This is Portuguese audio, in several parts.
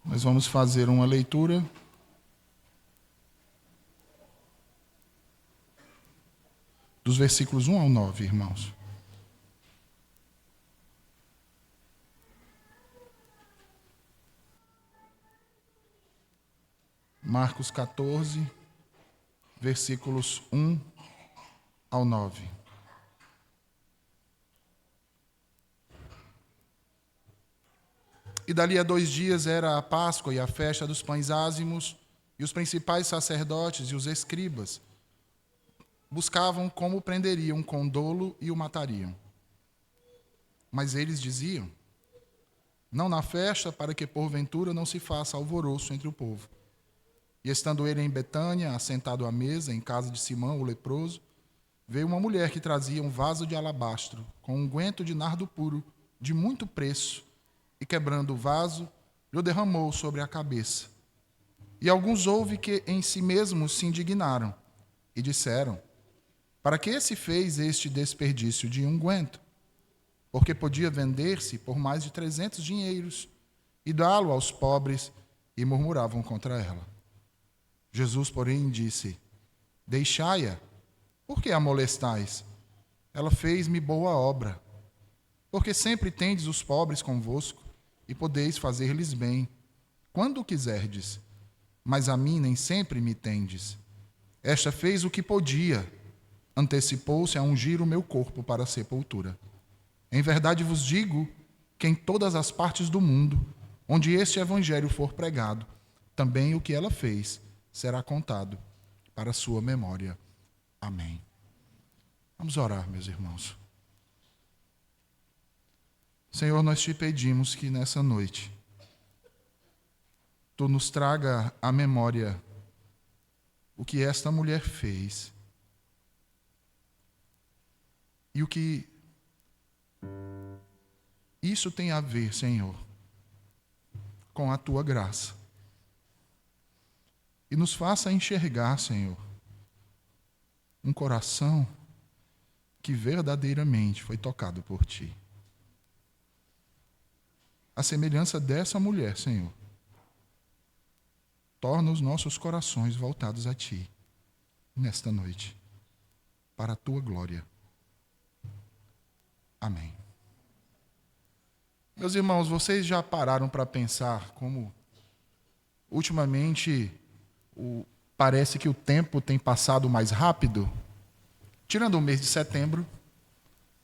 Nós vamos fazer uma leitura dos versículos 1 ao 9, irmãos. Marcos 14, versículos 1 ao 9. E dali a 2 dias era a Páscoa e a festa dos pães ázimos, e os principais sacerdotes e os escribas buscavam como o prenderiam com dolo e o matariam. Mas eles diziam: não na festa, para que porventura não se faça alvoroço entre o povo. E estando ele em Betânia, assentado à mesa, em casa de Simão, o leproso, veio uma mulher que trazia um vaso de alabastro, com unguento de nardo puro, de muito preço, e quebrando o vaso, lhe derramou sobre a cabeça. E alguns houve que em si mesmos se indignaram, e disseram: para que se fez este desperdício de unguento? Porque podia vender-se por mais de 300 dinheiros, e dá-lo aos pobres, e murmuravam contra ela. Jesus, porém, disse: deixai-a, por que a molestais? Ela fez-me boa obra. Porque sempre tendes os pobres convosco, e podeis fazer-lhes bem, quando quiserdes, mas a mim nem sempre me tendes. Esta fez o que podia, antecipou-se a ungir o meu corpo para a sepultura. Em verdade vos digo que em todas as partes do mundo, onde este evangelho for pregado, também o que ela fez será contado para a sua memória. Amém. Vamos orar, meus irmãos. Senhor, nós te pedimos que nessa noite Tu nos traga à memória o que esta mulher fez e o que isso tem a ver, Senhor, com a Tua graça. E nos faça enxergar, Senhor, um coração que verdadeiramente foi tocado por Ti. A semelhança dessa mulher, Senhor, torna os nossos corações voltados a Ti, nesta noite, para a Tua glória. Amém. Meus irmãos, vocês já pararam para pensar como, ultimamente, parece que o tempo tem passado mais rápido? Tirando o mês de setembro,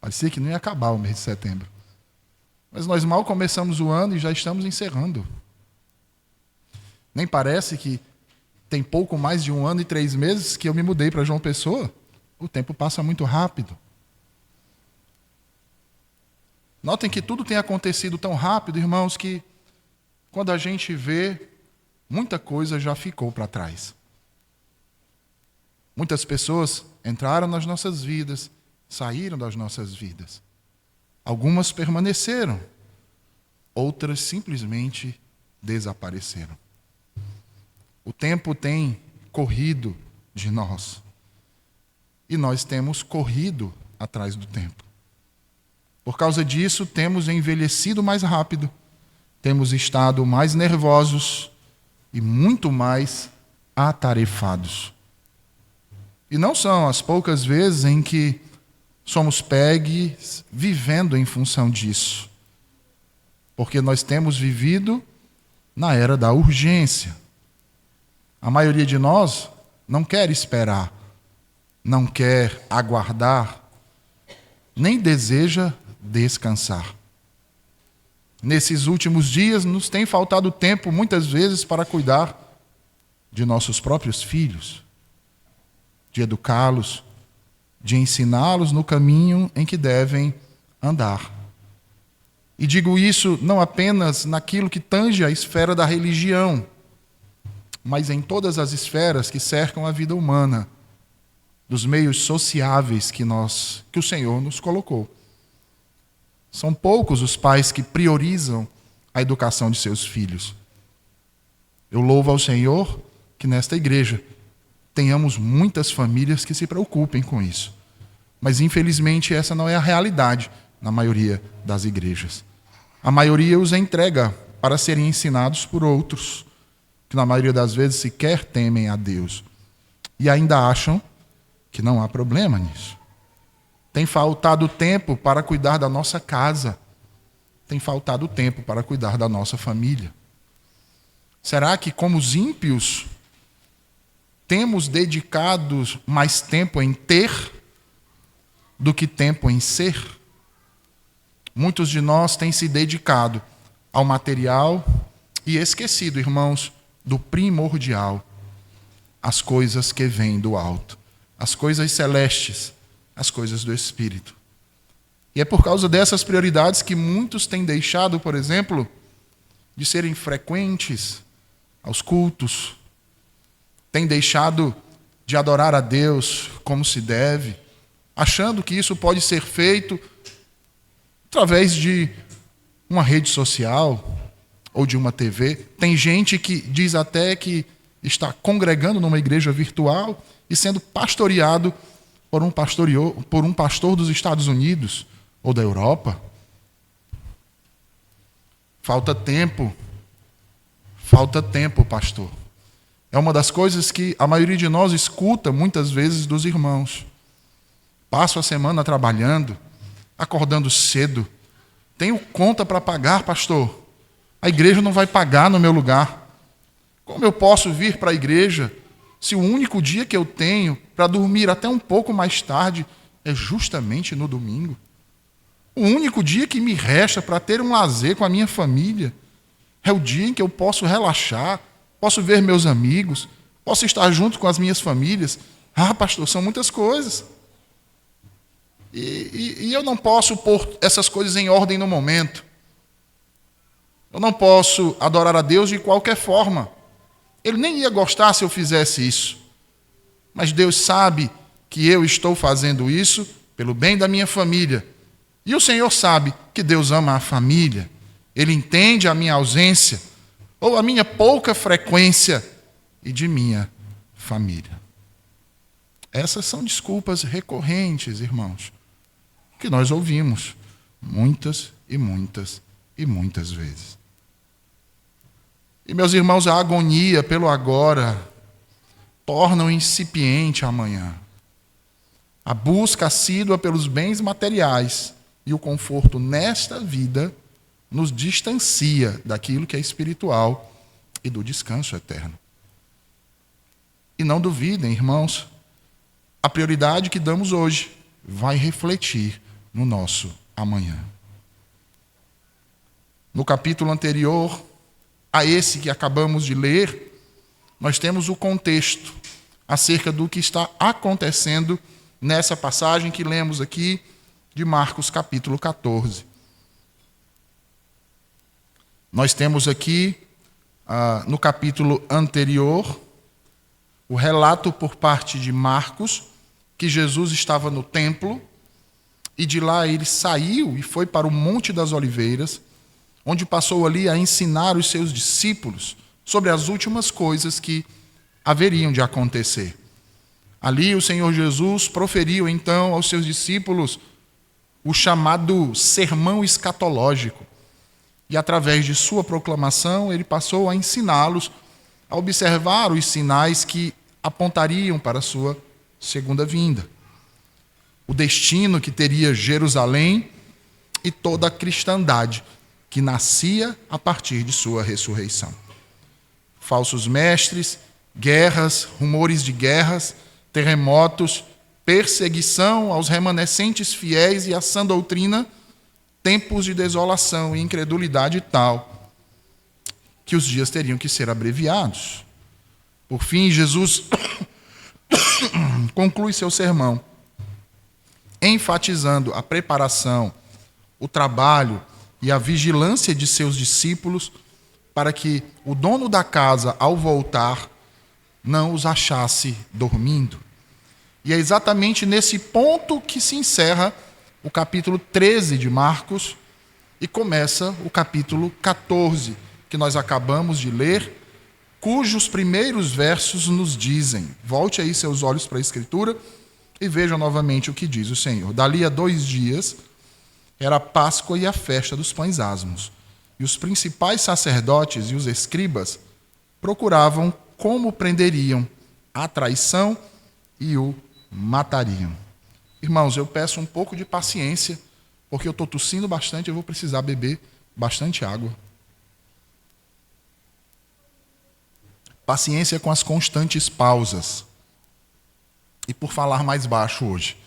parecia que não ia acabar o mês de setembro. Mas nós mal começamos o ano e já estamos encerrando. Nem parece que tem pouco mais de 1 ano e 3 meses que eu me mudei para João Pessoa. O tempo passa muito rápido. Notem que tudo tem acontecido tão rápido, irmãos, que quando a gente vê, muita coisa já ficou para trás. Muitas pessoas entraram nas nossas vidas, saíram das nossas vidas. Algumas permaneceram, outras simplesmente desapareceram. O tempo tem corrido de nós. E nós temos corrido atrás do tempo. Por causa disso, temos envelhecido mais rápido, temos estado mais nervosos e muito mais atarefados. E não são as poucas vezes em que somos pegues vivendo em função disso. Porque nós temos vivido na era da urgência. A maioria de nós não quer esperar, não quer aguardar, nem deseja descansar. Nesses últimos dias, nos tem faltado tempo, muitas vezes, para cuidar de nossos próprios filhos, de educá-los, de ensiná-los no caminho em que devem andar. E digo isso não apenas naquilo que tange a esfera da religião, mas em todas as esferas que cercam a vida humana, dos meios sociáveis que o Senhor nos colocou. São poucos os pais que priorizam a educação de seus filhos. Eu louvo ao Senhor que nesta igreja tenhamos muitas famílias que se preocupem com isso. Mas, infelizmente, essa não é a realidade na maioria das igrejas. A maioria os entrega para serem ensinados por outros, que na maioria das vezes sequer temem a Deus e ainda acham que não há problema nisso. Tem faltado tempo para cuidar da nossa casa. Tem faltado tempo para cuidar da nossa família. Será que, como os ímpios, temos dedicado mais tempo em ter do que tempo em ser? Muitos de nós têm se dedicado ao material e esquecido, irmãos, do primordial, as coisas que vêm do alto, as coisas celestes, as coisas do Espírito. E é por causa dessas prioridades que muitos têm deixado, por exemplo, de serem frequentes aos cultos, têm deixado de adorar a Deus como se deve, achando que isso pode ser feito através de uma rede social ou de uma TV. Tem gente que diz até que está congregando numa igreja virtual e sendo pastoreado por um pastor dos Estados Unidos ou da Europa. Falta tempo, pastor. É uma das coisas que a maioria de nós escuta muitas vezes dos irmãos. Passo a semana trabalhando, acordando cedo. Tenho conta para pagar, pastor. A igreja não vai pagar no meu lugar. Como eu posso vir para a igreja se o único dia que eu tenho para dormir até um pouco mais tarde é justamente no domingo? O único dia que me resta para ter um lazer com a minha família é o dia em que eu posso relaxar, posso ver meus amigos, posso estar junto com as minhas famílias. Ah, pastor, são muitas coisas. E eu não posso pôr essas coisas em ordem no momento. Eu não posso adorar a Deus de qualquer forma. Ele nem ia gostar se eu fizesse isso. Mas Deus sabe que eu estou fazendo isso pelo bem da minha família. E o Senhor sabe que Deus ama a família. Ele entende a minha ausência ou a minha pouca frequência e de minha família. Essas são desculpas recorrentes, irmãos, que nós ouvimos muitas e muitas e muitas vezes. E, meus irmãos, a agonia pelo agora torna o incipiente amanhã. A busca assídua pelos bens materiais e o conforto nesta vida nos distancia daquilo que é espiritual e do descanso eterno. E não duvidem, irmãos, a prioridade que damos hoje vai refletir no nosso amanhã. No capítulo anterior a esse que acabamos de ler, nós temos o contexto acerca do que está acontecendo nessa passagem que lemos aqui de Marcos capítulo 14. Nós temos aqui, no capítulo anterior, o relato por parte de Marcos, que Jesus estava no templo, e de lá ele saiu e foi para o Monte das Oliveiras, onde passou ali a ensinar os seus discípulos sobre as últimas coisas que haveriam de acontecer. Ali o Senhor Jesus proferiu então aos seus discípulos o chamado sermão escatológico. E através de sua proclamação, ele passou a ensiná-los a observar os sinais que apontariam para a sua segunda vinda. O destino que teria Jerusalém e toda a cristandade que nascia a partir de sua ressurreição. Falsos mestres, guerras, rumores de guerras, terremotos, perseguição aos remanescentes fiéis e à sã doutrina, tempos de desolação e incredulidade tal, que os dias teriam que ser abreviados. Por fim, Jesus conclui seu sermão, enfatizando a preparação, o trabalho e a vigilância de seus discípulos para que o dono da casa, ao voltar, não os achasse dormindo. E é exatamente nesse ponto que se encerra o capítulo 13 de Marcos e começa o capítulo 14, que nós acabamos de ler, cujos primeiros versos nos dizem, volte aí seus olhos para a Escritura e veja novamente o que diz o Senhor. Dali a 2 dias era a Páscoa e a festa dos pães asmos. e os principais sacerdotes e os escribas procuravam como prenderiam a traição e o matariam. Irmãos, eu peço um pouco de paciência, porque eu estou tossindo bastante, eu vou precisar beber bastante água. Paciência com as constantes pausas. E por falar mais baixo hoje.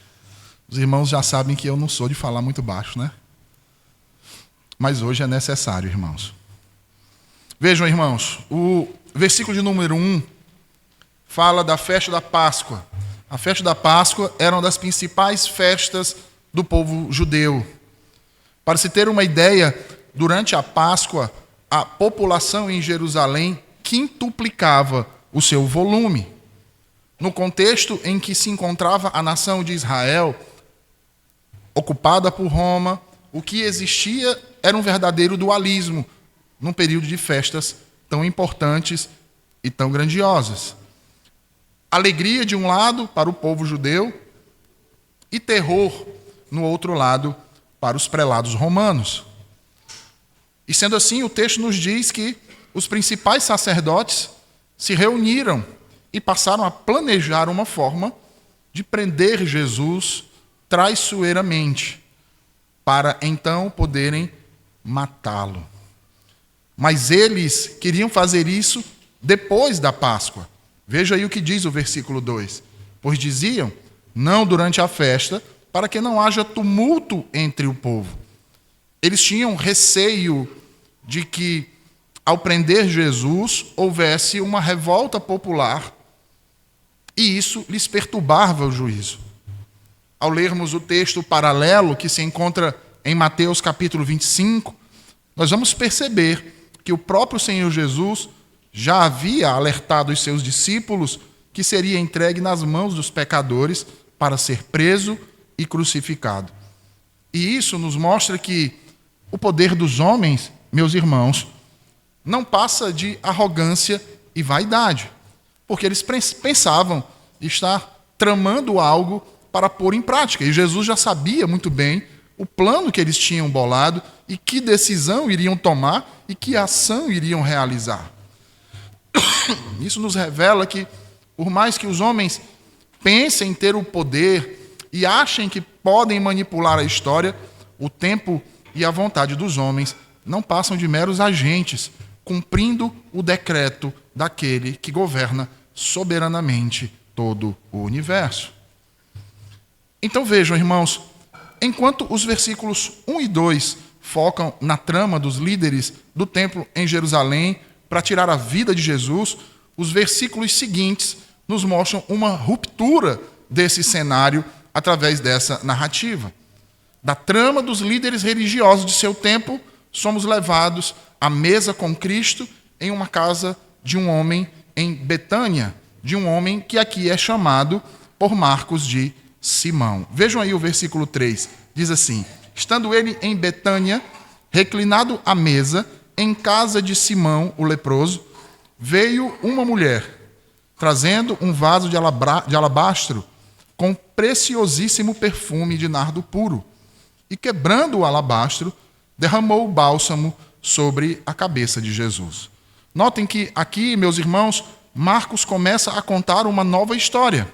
Os irmãos já sabem que eu não sou de falar muito baixo, né? Mas hoje é necessário, irmãos. Vejam, irmãos, o versículo de número 1 fala da festa da Páscoa. A festa da Páscoa era uma das principais festas do povo judeu. Para se ter uma ideia, durante a Páscoa, a população em Jerusalém quintuplicava o seu volume. No contexto em que se encontrava a nação de Israel, ocupada por Roma, o que existia era um verdadeiro dualismo num período de festas tão importantes e tão grandiosas. Alegria de um lado para o povo judeu e terror no outro lado para os prelados romanos. E sendo assim, o texto nos diz que os principais sacerdotes se reuniram e passaram a planejar uma forma de prender Jesus traiçoeiramente, para então poderem matá-lo. Mas eles queriam fazer isso depois da Páscoa. Veja aí o que diz o versículo 2. Pois diziam, não durante a festa, para que não haja tumulto entre o povo. Eles tinham receio de que, ao prender Jesus, houvesse uma revolta popular e isso lhes perturbava o juízo. Ao lermos o texto paralelo que se encontra em Mateus capítulo 25, nós vamos perceber que o próprio Senhor Jesus já havia alertado os seus discípulos que seria entregue nas mãos dos pecadores para ser preso e crucificado. E isso nos mostra que o poder dos homens, meus irmãos, não passa de arrogância e vaidade, porque eles pensavam estar tramando algo para pôr em prática. E Jesus já sabia muito bem o plano que eles tinham bolado e que decisão iriam tomar e que ação iriam realizar. Isso nos revela que, por mais que os homens pensem ter o poder e achem que podem manipular a história, o tempo e a vontade dos homens não passam de meros agentes, cumprindo o decreto daquele que governa soberanamente todo o universo. Então vejam, irmãos, enquanto os versículos 1 e 2 focam na trama dos líderes do templo em Jerusalém para tirar a vida de Jesus, os versículos seguintes nos mostram uma ruptura desse cenário através dessa narrativa. Da trama dos líderes religiosos de seu tempo, somos levados à mesa com Cristo em uma casa de um homem em Betânia, de um homem que aqui é chamado por Marcos de Simão. Vejam aí o versículo 3, diz assim: estando ele em Betânia, reclinado à mesa, em casa de Simão, o leproso, veio uma mulher, trazendo um vaso de alabastro, com preciosíssimo perfume de nardo puro, e quebrando o alabastro, derramou o bálsamo sobre a cabeça de Jesus. Notem que aqui, meus irmãos, Marcos começa a contar uma nova história.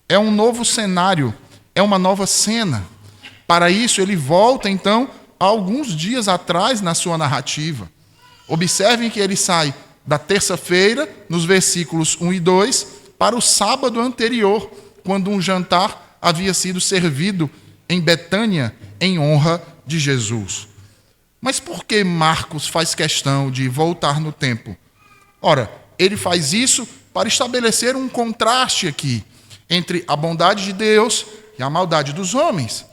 É um novo cenário, é uma nova cena. Para isso, ele volta, então, a alguns dias atrás na sua narrativa. Observem que ele sai da terça-feira, nos versículos 1 e 2, para o sábado anterior, quando um jantar havia sido servido em Betânia em honra de Jesus. Mas por que Marcos faz questão de voltar no tempo? Ora, ele faz isso para estabelecer um contraste aqui entre a bondade de Deus e a maldade dos homens,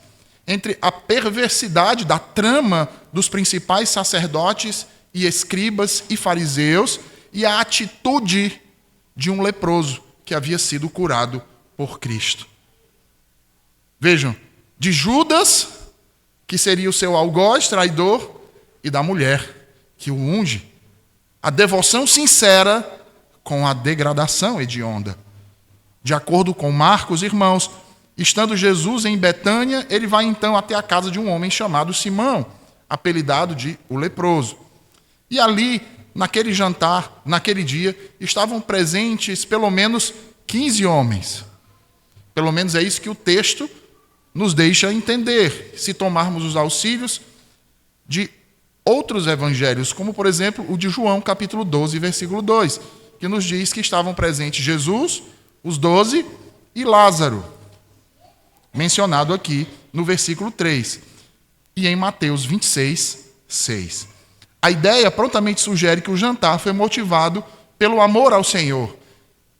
entre a perversidade da trama dos principais sacerdotes e escribas e fariseus e a atitude de um leproso que havia sido curado por Cristo. Vejam, de Judas, que seria o seu algoz traidor, e da mulher que o unge. A devoção sincera com a degradação hedionda. De acordo com Marcos, irmãos, estando Jesus em Betânia, ele vai então até a casa de um homem chamado Simão, apelidado de o leproso. E ali, naquele jantar, naquele dia, estavam presentes pelo menos 15 homens. Pelo menos é isso que o texto nos deixa entender, se tomarmos os auxílios de outros evangelhos, como, por exemplo, o de João, capítulo 12, versículo 2, que nos diz que estavam presentes Jesus, os 12 e Lázaro, mencionado aqui no versículo 3, e em Mateus 26, 6. A ideia prontamente sugere que o jantar foi motivado pelo amor ao Senhor,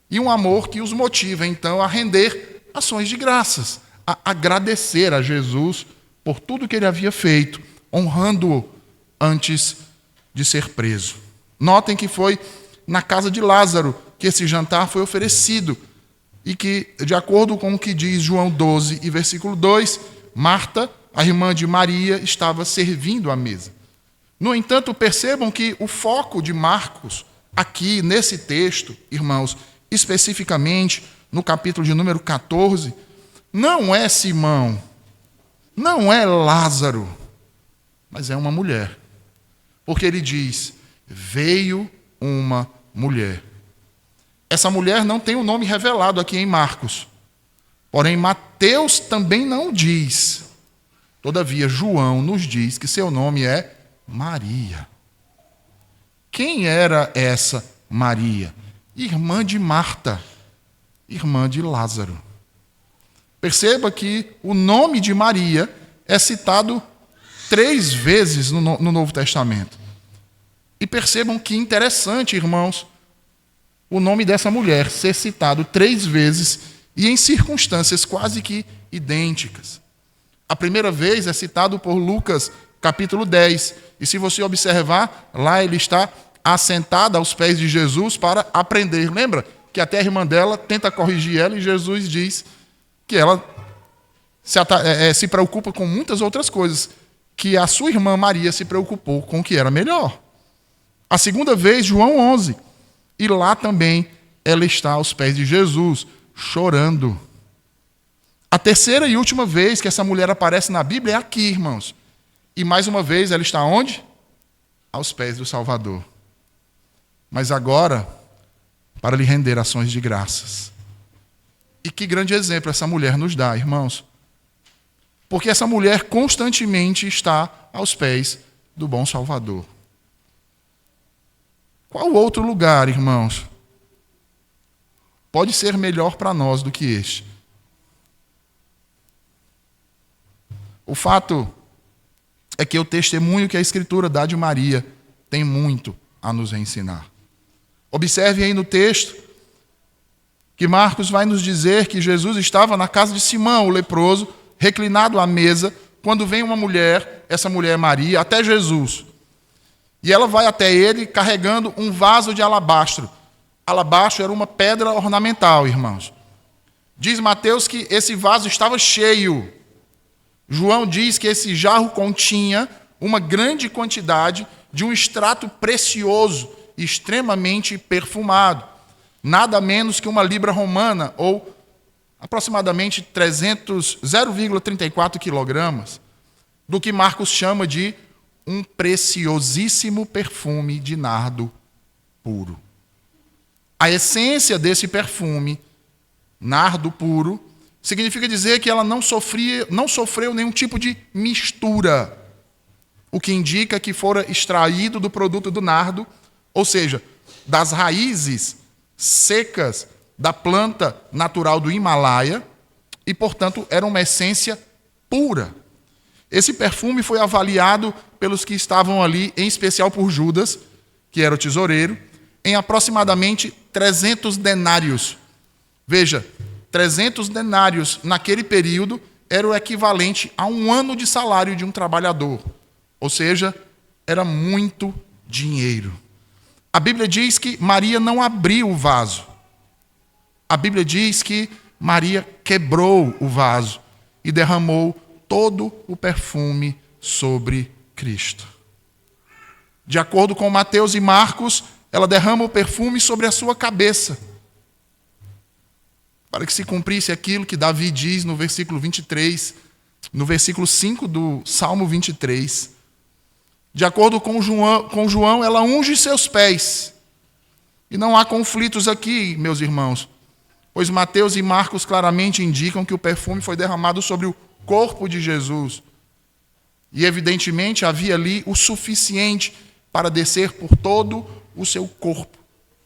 e um amor que os motiva, então, a render ações de graças, a agradecer a Jesus por tudo que ele havia feito, honrando-o antes de ser preso. Notem que foi na casa de Lázaro que esse jantar foi oferecido e que, de acordo com o que diz João 12 e versículo 2, Marta, a irmã de Maria, estava servindo à mesa. No entanto, percebam que o foco de Marcos, aqui nesse texto, irmãos, especificamente no capítulo de número 14, não é Simão, não é Lázaro, mas é uma mulher. Porque ele diz, veio uma mulher. Essa mulher não tem o nome revelado aqui em Marcos. Porém, Mateus também não diz. Todavia, João nos diz que seu nome é Maria. Quem era essa Maria? Irmã de Marta, irmã de Lázaro. Perceba que o nome de Maria é citado 3 vezes no Novo Testamento. E percebam que interessante, irmãos, o nome dessa mulher ser citado 3 vezes e em circunstâncias quase que idênticas. A primeira vez é citado por Lucas, capítulo 10. E se você observar, lá ele está assentada aos pés de Jesus para aprender. Lembra que até a irmã dela tenta corrigir ela e Jesus diz que ela se preocupa com muitas outras coisas, que a sua irmã Maria se preocupou com o que era melhor. A segunda vez, João 11, e lá também ela está aos pés de Jesus, chorando. A terceira e última vez que essa mulher aparece na Bíblia é aqui, irmãos. E mais uma vez ela está onde? Aos pés do Salvador. Mas agora, para lhe render ações de graças. E que grande exemplo essa mulher nos dá, irmãos. Porque essa mulher constantemente está aos pés do bom Salvador. Qual outro lugar, irmãos, pode ser melhor para nós do que este? O fato é que o testemunho que a Escritura dá de Maria tem muito a nos ensinar. Observe aí no texto que Marcos vai nos dizer que Jesus estava na casa de Simão, o leproso, reclinado à mesa, quando vem uma mulher, essa mulher Maria, até Jesus. E ela vai até ele carregando um vaso de alabastro. Alabastro era uma pedra ornamental, irmãos. Diz Mateus que esse vaso estava cheio. João diz que esse jarro continha uma grande quantidade de um extrato precioso, extremamente perfumado. Nada menos que uma libra romana, ou aproximadamente 0,34 quilogramas, do que Marcos chama de um preciosíssimo perfume de nardo puro. A essência desse perfume, nardo puro, significa dizer que ela não sofreu nenhum tipo de mistura, o que indica que fora extraído do produto do nardo, ou seja, das raízes secas da planta natural do Himalaia, e, portanto, era uma essência pura. Esse perfume foi avaliado pelos que estavam ali, em especial por Judas, que era o tesoureiro, em aproximadamente 300 denários. Veja, 300 denários naquele período era o equivalente a 1 ano de salário de um trabalhador. Ou seja, era muito dinheiro. A Bíblia diz que Maria não abriu o vaso. A Bíblia diz que Maria quebrou o vaso e derramou todo o perfume sobre Cristo. De acordo com Mateus e Marcos, ela derrama o perfume sobre a sua cabeça, para que se cumprisse aquilo que Davi diz no versículo 23, no versículo 5 do Salmo 23, De acordo com João, ela unge seus pés. E não há conflitos aqui, meus irmãos, pois Mateus e Marcos claramente indicam que o perfume foi derramado sobre o corpo de Jesus. E, evidentemente, havia ali o suficiente para descer por todo o seu corpo.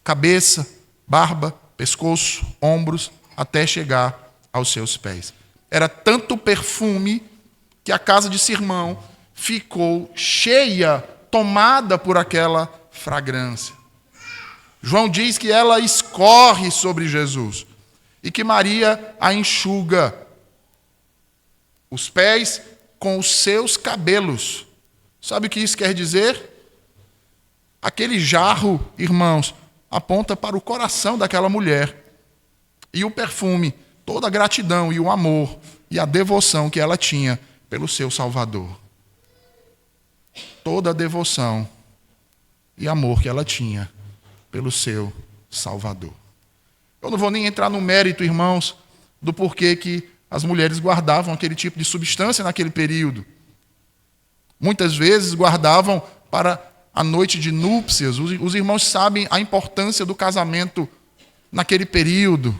Cabeça, barba, pescoço, ombros, até chegar aos seus pés. Era tanto perfume que a casa de Simão ficou cheia, tomada por aquela fragrância. João diz que ela escorre sobre Jesus e que Maria a enxuga os pés com os seus cabelos. Sabe o que isso quer dizer? Aquele jarro, irmãos, aponta para o coração daquela mulher. E o perfume, toda a gratidão e o amor e a devoção que ela tinha pelo seu Salvador. Toda a devoção e amor que ela tinha pelo seu Salvador. Eu não vou nem entrar no mérito, irmãos, do porquê que as mulheres guardavam aquele tipo de substância naquele período. Muitas vezes guardavam para a noite de núpcias. Os irmãos sabem a importância do casamento naquele período.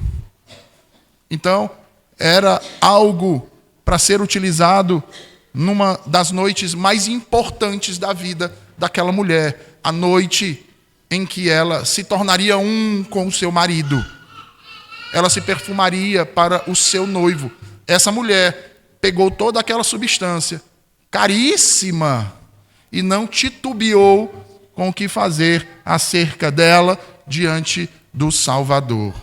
Então, era algo para ser utilizado numa das noites mais importantes da vida daquela mulher. A noite em que ela se tornaria um com o seu marido. Ela se perfumaria para o seu noivo. Essa mulher pegou toda aquela substância caríssima e não titubeou com o que fazer acerca dela diante do Salvador.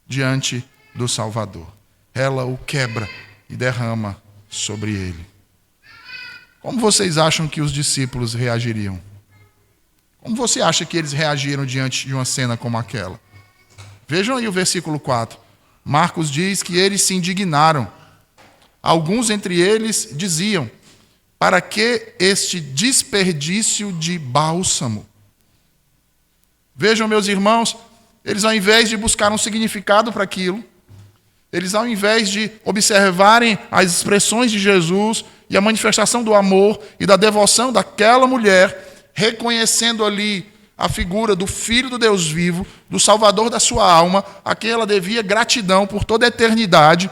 Diante do Salvador. Ela o quebra e derrama sobre ele. Como vocês acham que os discípulos reagiriam? Como você acha que eles reagiram diante de uma cena como aquela? Vejam aí o versículo 4. Marcos diz que eles se indignaram. Alguns entre eles diziam: para que este desperdício de bálsamo? Vejam, meus irmãos, eles ao invés de buscar um significado para aquilo, eles ao invés de observarem as expressões de Jesus e a manifestação do amor e da devoção daquela mulher, reconhecendo ali a figura do Filho do Deus vivo, do Salvador da sua alma, a quem ela devia gratidão por toda a eternidade,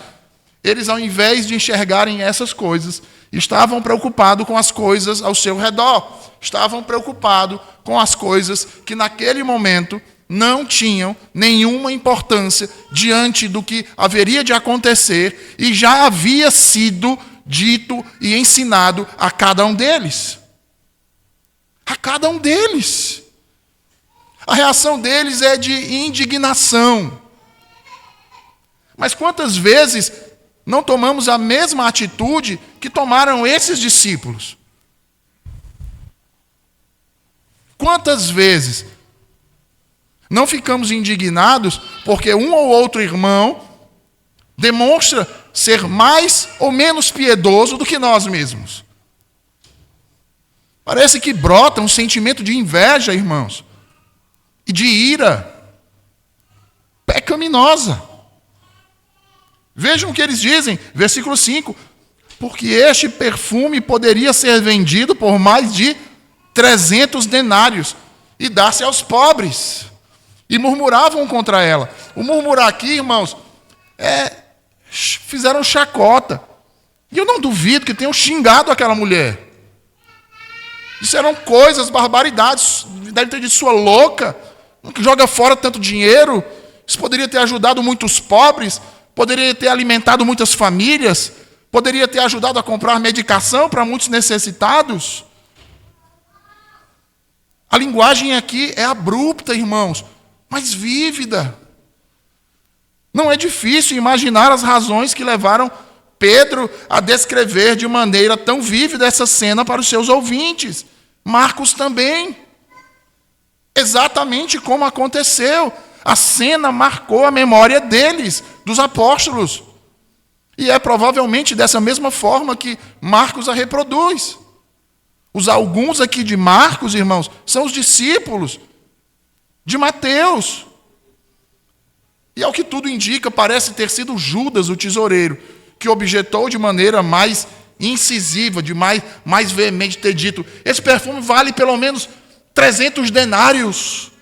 eles ao invés de enxergarem essas coisas, estavam preocupados com as coisas ao seu redor, estavam preocupados com as coisas que naquele momento não tinham nenhuma importância diante do que haveria de acontecer e já havia sido dito e ensinado a cada um deles. A cada um deles. A reação deles é de indignação. Mas quantas vezes não tomamos a mesma atitude que tomaram esses discípulos? Quantas vezes não ficamos indignados porque um ou outro irmão demonstra ser mais ou menos piedoso do que nós mesmos? Parece que brota um sentimento de inveja, irmãos, e de ira pecaminosa. Vejam o que eles dizem, versículo 5. Porque este perfume poderia ser vendido por mais de 300 denários e dar-se aos pobres. E murmuravam contra ela. O murmurar aqui, irmãos, fizeram chacota. E eu não duvido que tenham xingado aquela mulher. Disseram coisas, barbaridades. Deve ter dito: sua louca, que joga fora tanto dinheiro. Isso poderia ter ajudado muitos pobres, poderia ter alimentado muitas famílias, poderia ter ajudado a comprar medicação para muitos necessitados. A linguagem aqui é abrupta, irmãos, mas vívida. Não é difícil imaginar as razões que levaram Pedro a descrever de maneira tão vívida essa cena para os seus ouvintes. Marcos também. Exatamente como aconteceu. A cena marcou a memória deles, dos apóstolos. E é provavelmente dessa mesma forma que Marcos a reproduz. Os alguns aqui de Marcos, irmãos, são os discípulos de Mateus. E ao que tudo indica, parece ter sido Judas, o tesoureiro, que objetou de maneira mais incisiva, de mais veemente ter dito: esse perfume vale pelo menos 300 denários.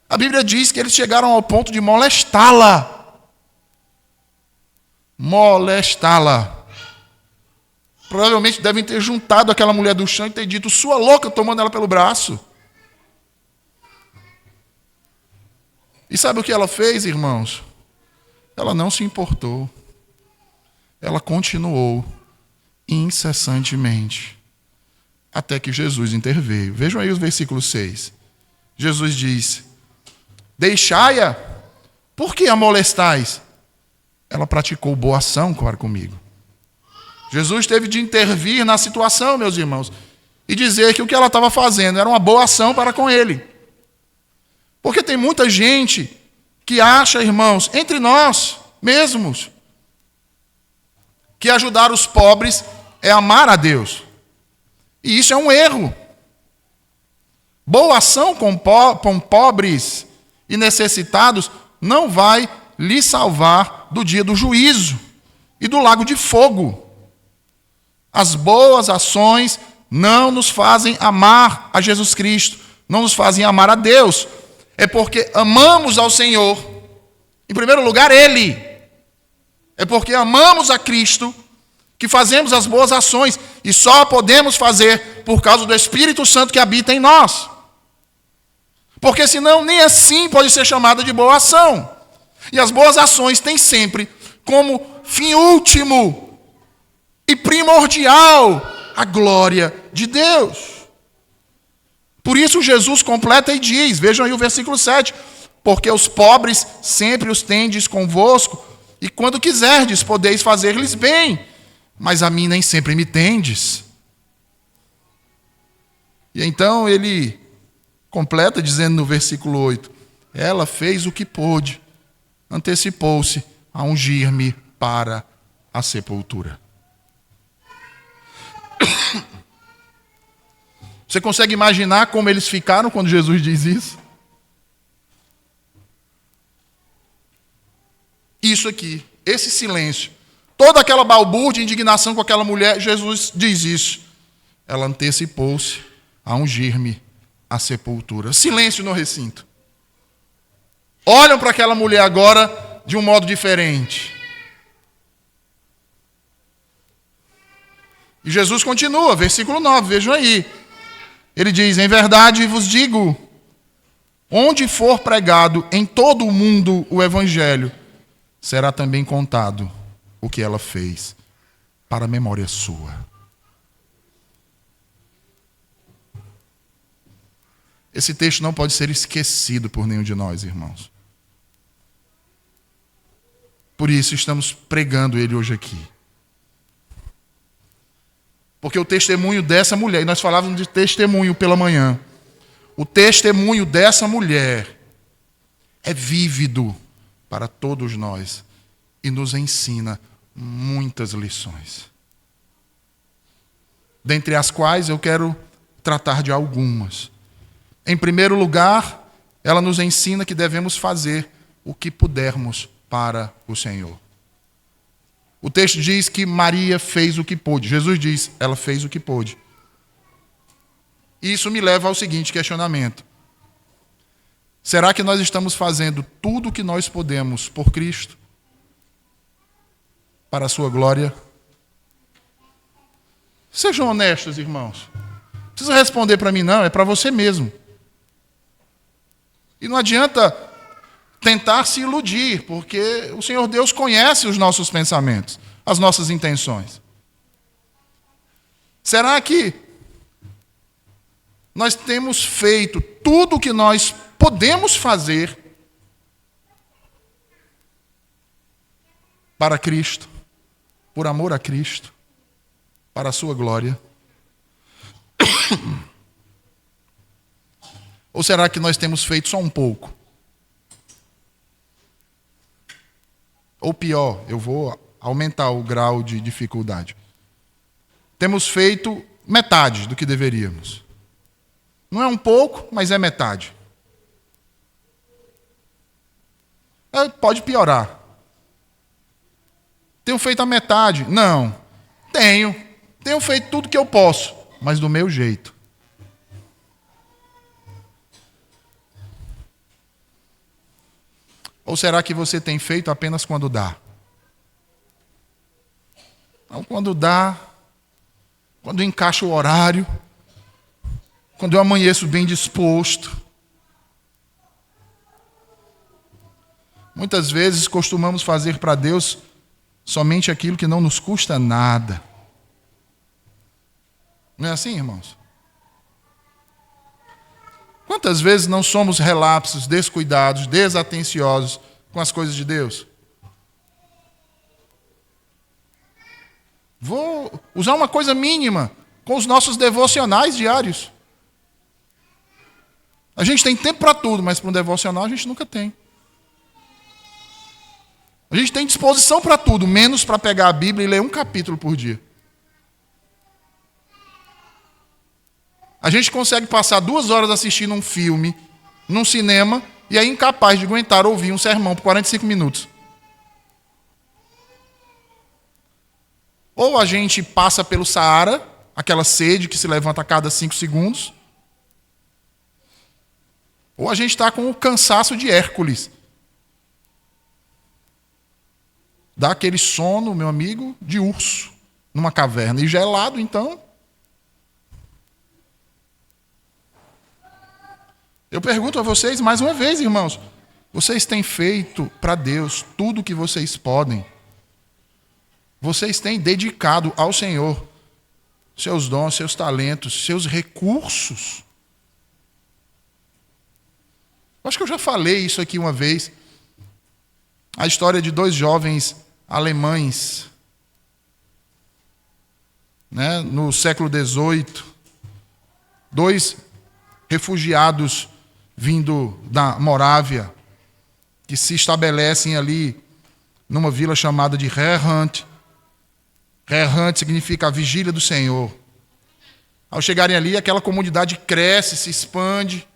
A Bíblia diz que eles chegaram ao ponto de molestá-la. Molestá-la. Provavelmente devem ter juntado aquela mulher do chão e ter dito: sua louca, tomando ela pelo braço. E sabe o que ela fez, irmãos? Ela não se importou. Ela continuou incessantemente até que Jesus interveio. Vejam aí o versículo 6. Jesus diz: deixai-a, por que a molestais? Ela praticou boa ação para comigo. Jesus teve de intervir na situação, meus irmãos, e dizer que o que ela estava fazendo era uma boa ação para com ele. Porque tem muita gente que acha, irmãos, entre nós mesmos, que ajudar os pobres é amar a Deus. E isso é um erro. Boa ação com pobres e necessitados não vai lhe salvar do dia do juízo e do lago de fogo. As boas ações não nos fazem amar a Jesus Cristo, não nos fazem amar a Deus. É porque amamos ao Senhor, em primeiro lugar, Ele. É porque amamos a Cristo que fazemos as boas ações, e só podemos fazer por causa do Espírito Santo que habita em nós. Porque senão nem assim pode ser chamada de boa ação. E as boas ações têm sempre como fim último e primordial a glória de Deus. Por isso Jesus completa e diz, vejam aí o versículo 7, porque os pobres sempre os tendes convosco, e quando quiserdes podeis fazer-lhes bem, mas a mim nem sempre me tendes. E então ele completa dizendo no versículo 8, ela fez o que pôde, antecipou-se a ungir-me para a sepultura. Você consegue imaginar como eles ficaram quando Jesus diz isso? Isso aqui, esse silêncio, toda aquela balbúrdia, indignação com aquela mulher, Jesus diz isso. Ela antecipou-se a ungir-me à sepultura. Silêncio no recinto. Olham para aquela mulher agora de um modo diferente. E Jesus continua, versículo 9, vejam aí. Ele diz, em verdade vos digo, onde for pregado em todo o mundo o evangelho, será também contado o que ela fez, para a memória sua. Esse texto não pode ser esquecido por nenhum de nós, irmãos. Por isso estamos pregando ele hoje aqui. Porque o testemunho dessa mulher, e nós falávamos de testemunho pela manhã, o testemunho dessa mulher é vívido para todos nós e nos ensina muitas lições. Dentre as quais eu quero tratar de algumas. Em primeiro lugar, ela nos ensina que devemos fazer o que pudermos para o Senhor. O texto diz que Maria fez o que pôde. Jesus diz, ela fez o que pôde. Isso me leva ao seguinte questionamento. Será que nós estamos fazendo tudo o que nós podemos por Cristo? Para a sua glória? Sejam honestos, irmãos. Não precisa responder para mim, não. É para você mesmo. E não adianta tentar se iludir, porque o Senhor Deus conhece os nossos pensamentos, as nossas intenções. Será que nós temos feito tudo o que nós podemos fazer para Cristo, por amor a Cristo, para a sua glória? Ou será que nós temos feito só um pouco? Ou pior, eu vou aumentar o grau de dificuldade. Temos feito metade do que deveríamos. Não é um pouco, mas é metade. Pode piorar. Tenho feito a metade. Não. Tenho feito tudo que eu posso, mas do meu jeito. Ou será que você tem feito apenas quando dá? Não, quando dá, quando encaixa o horário, quando eu amanheço bem disposto. Muitas vezes costumamos fazer para Deus somente aquilo que não nos custa nada. Não é assim, irmãos? Quantas vezes não somos relapsos, descuidados, desatenciosos com as coisas de Deus? Vou usar uma coisa mínima com os nossos devocionais diários. A gente tem tempo para tudo, mas para um devocional a gente nunca tem. A gente tem disposição para tudo, menos para pegar a Bíblia e ler um capítulo por dia. A gente consegue passar 2 horas assistindo um filme, num cinema, e é incapaz de aguentar ouvir um sermão por 45 minutos. Ou a gente passa pelo Saara, aquela sede que se levanta a cada 5 segundos, ou a gente está com o cansaço de Hércules. Dá aquele sono, meu amigo, de urso, numa caverna. E gelado, então. Eu pergunto a vocês mais uma vez, irmãos. Vocês têm feito para Deus tudo o que vocês podem? Vocês têm dedicado ao Senhor seus dons, seus talentos, seus recursos? Acho que eu já falei isso aqui uma vez. A história de 2 jovens alemães, né, no século XVIII. 2 refugiados vindo da Morávia, que se estabelecem ali numa vila chamada de Herrnhut. Herrnhut significa a vigília do Senhor. Ao chegarem ali, aquela comunidade cresce, se expande,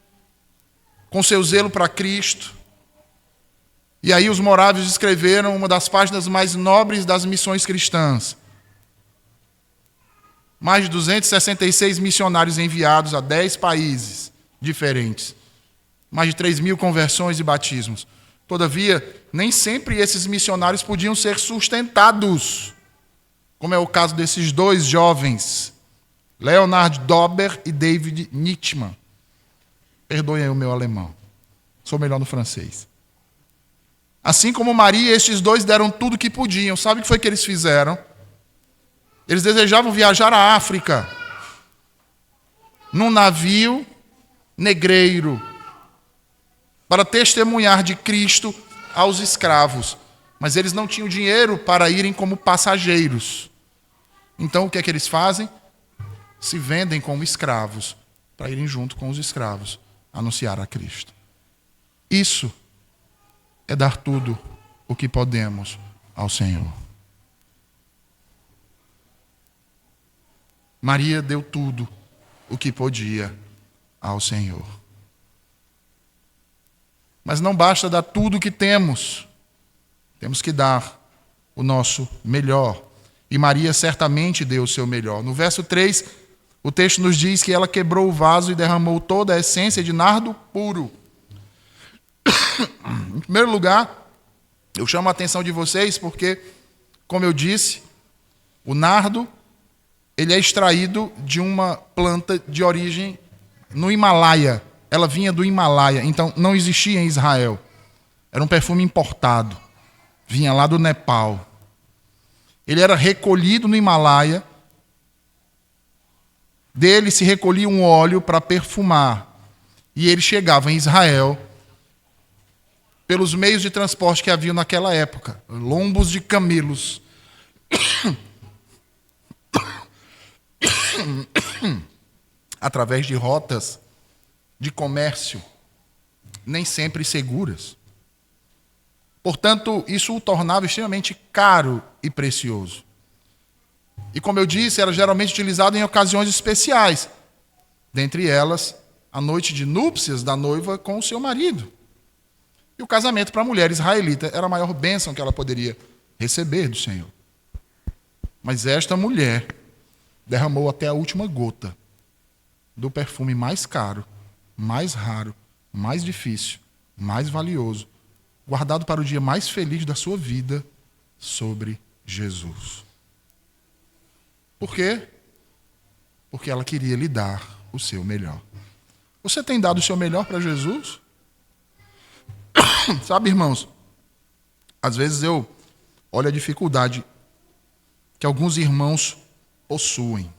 com seu zelo para Cristo. E aí os morávios escreveram uma das páginas mais nobres das missões cristãs. Mais de 266 missionários enviados a 10 países diferentes. Mais de 3.000 conversões e batismos. Todavia, nem sempre esses missionários podiam ser sustentados, como é o caso desses 2 jovens, Leonard Dober e David Nichtmann. Perdoem aí o meu alemão. Sou melhor no francês. Assim como Maria, estes 2 deram tudo o que podiam. Sabe o que foi que eles fizeram? Eles desejavam viajar à África, num navio negreiro, para testemunhar de Cristo aos escravos. Mas eles não tinham dinheiro para irem como passageiros. Então o que é que eles fazem? Se vendem como escravos, para irem junto com os escravos, anunciar a Cristo. Isso é dar tudo o que podemos ao Senhor. Maria deu tudo o que podia ao Senhor. Mas não basta dar tudo o que temos. Temos que dar o nosso melhor. E Maria certamente deu o seu melhor. No verso 3, o texto nos diz que ela quebrou o vaso e derramou toda a essência de nardo puro. Em primeiro lugar, eu chamo a atenção de vocês porque, como eu disse, o nardo ele é extraído de uma planta de origem no Himalaia. Ela vinha do Himalaia, então não existia em Israel. Era um perfume importado. Vinha lá do Nepal. Ele era recolhido no Himalaia. Dele se recolhia um óleo para perfumar. E ele chegava em Israel pelos meios de transporte que havia naquela época. Lombos de camelos. Através de rotas de comércio nem sempre seguras. Portanto, isso o tornava extremamente caro e precioso. E como eu disse, era geralmente utilizado em ocasiões especiais. Dentre elas, a noite de núpcias da noiva com o seu marido. E o casamento para a mulher israelita era a maior bênção que ela poderia receber do Senhor. Mas esta mulher derramou até a última gota do perfume mais caro, mais raro, mais difícil, mais valioso, guardado para o dia mais feliz da sua vida, sobre Jesus. Por quê? Porque ela queria lhe dar o seu melhor. Você tem dado o seu melhor para Jesus? Sabe, irmãos, às vezes eu olho a dificuldade que alguns irmãos possuem.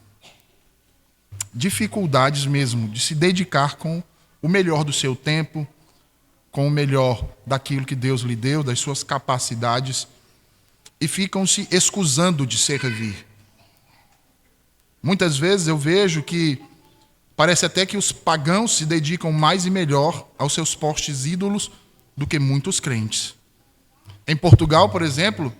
Dificuldades mesmo de se dedicar com o melhor do seu tempo, com o melhor daquilo que Deus lhe deu, das suas capacidades, e ficam se escusando de servir. Muitas vezes eu vejo que parece até que os pagãos se dedicam mais e melhor aos seus postes ídolos do que muitos crentes. Em Portugal, por exemplo,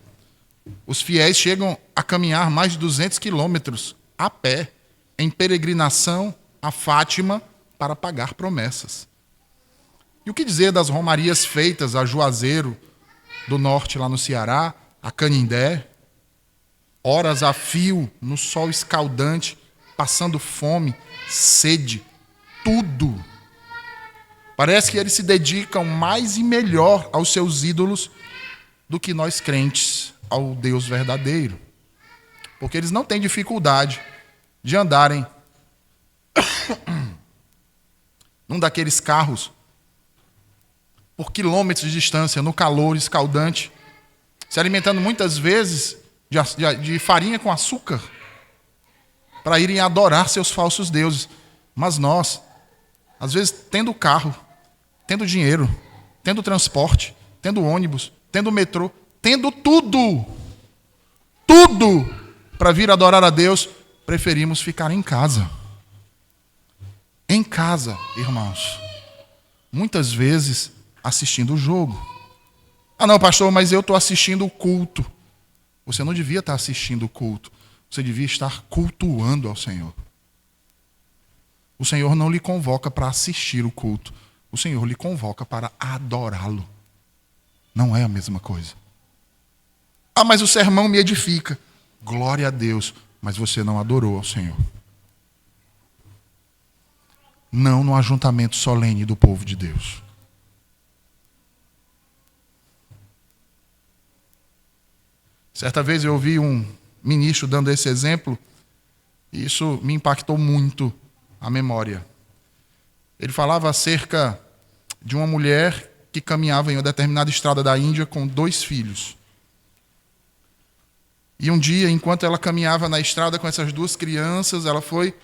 os fiéis chegam a caminhar mais de 200 quilômetros a pé, em peregrinação a Fátima, para pagar promessas. E o que dizer das romarias feitas a Juazeiro do Norte, lá no Ceará, a Canindé, horas a fio, no sol escaldante, passando fome, sede, tudo. Parece que eles se dedicam mais e melhor aos seus ídolos do que nós crentes ao Deus verdadeiro. Porque eles não têm dificuldade de andarem num daqueles carros por quilômetros de distância, no calor escaldante, se alimentando muitas vezes de farinha com açúcar, para irem adorar seus falsos deuses. Mas nós, às vezes, tendo carro, tendo dinheiro, tendo transporte, tendo ônibus, tendo metrô, tendo tudo para vir adorar a Deus, preferimos ficar em casa. Em casa, irmãos. Muitas vezes assistindo o jogo. Ah não, pastor, mas eu estou assistindo o culto. Você não devia estar assistindo o culto. Você devia estar cultuando ao Senhor. O Senhor não lhe convoca para assistir o culto. O Senhor lhe convoca para adorá-lo. Não é a mesma coisa. Ah, mas o sermão me edifica. Glória a Deus, mas você não adorou ao Senhor. Não no ajuntamento solene do povo de Deus. Certa vez eu ouvi um ministro dando esse exemplo, e isso me impactou muito a memória. Ele falava acerca de uma mulher que caminhava em uma determinada estrada da Índia com 2 filhos. E um dia, enquanto ela caminhava na estrada com essas 2 crianças, ela foi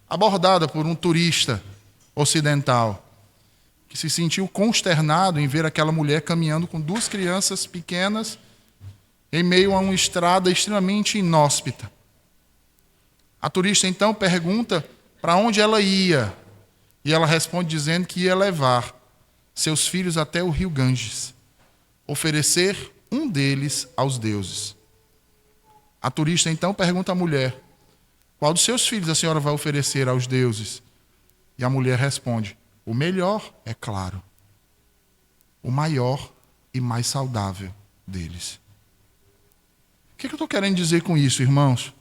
abordada por um turista ocidental, que se sentiu consternado em ver aquela mulher caminhando com 2 crianças pequenas em meio a uma estrada extremamente inóspita. A turista então pergunta para onde ela ia, e ela responde dizendo que ia levar seus filhos até o rio Ganges, oferecer um deles aos deuses. A turista então pergunta à mulher: qual dos seus filhos a senhora vai oferecer aos deuses? E a mulher responde: o melhor, é claro, o maior e mais saudável deles. O que eu estou querendo dizer com isso, irmãos?